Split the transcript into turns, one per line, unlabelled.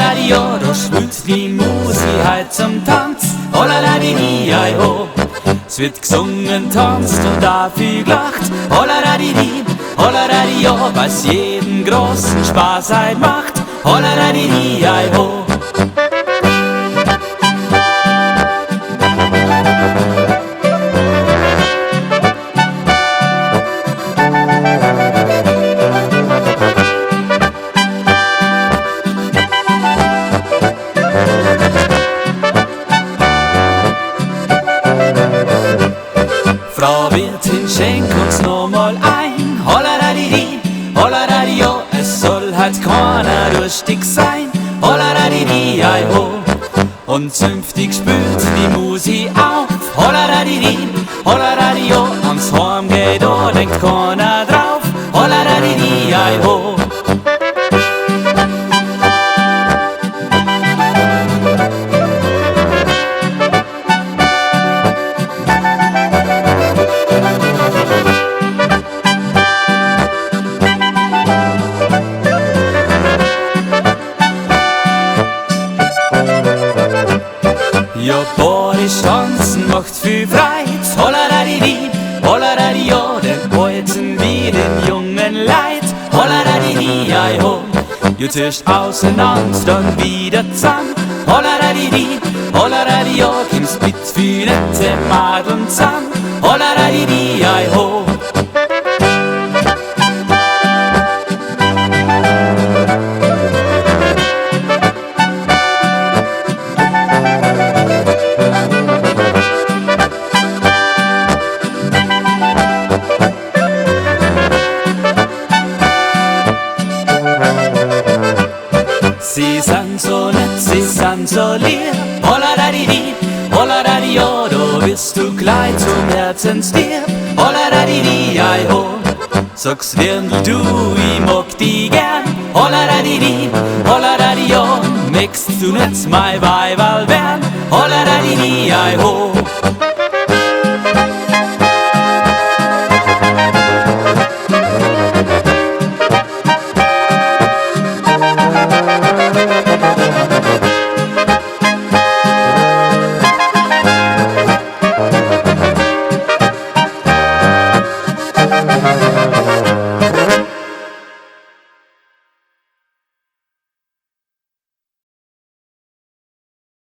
Holla-da-di-o, da schwillt die Musik heut zum Tanz. Holla-da-di-di-ai-ho. Es wird gesungen, tanzt und dafür gelacht. Holla-da-di-di, holla-da-di-o, was jeden großen Spaß halt macht. Holla-da-di-di-ai-ho. Frau Wirtin, schenk uns noch mal ein. Holla-da-di-di, holla-da-di-o, es soll halt keiner durstig sein. Holla-da-di-di-ai-ho. Und zünftig spült die Musik auf. Holla-da-di-di, holla-da-di-o, ans Heim geht, da denkt keiner drauf. Holla-da-di-di-ai-ho. Ja, Boris tanzen macht viel Freit. Holla-da-di-di, holla-da-di-o, den Alten wie den jungen Leid. Holla-da-di-di-ai-ho. Jetzt erst auseinander, dann wieder zusammen. Holla-da-di-di, holla-da-di-o, kommst mit für nette Madeln zusammen. Holla-da-di-di-ai-ho. Sie sind so nett, sie sind so lieb. Holla-da-di-di, holla-da-di-o, da wirst du gleich zum Herzensdieb. Holla-da-di-di-ai-ho. Sag's Dirndl, du, ich mag die gern. Holla-da-di-di, holla-da-di-o, möchtest du nicht mein Weiberl werden? Holla-da-di-di-ai-ho.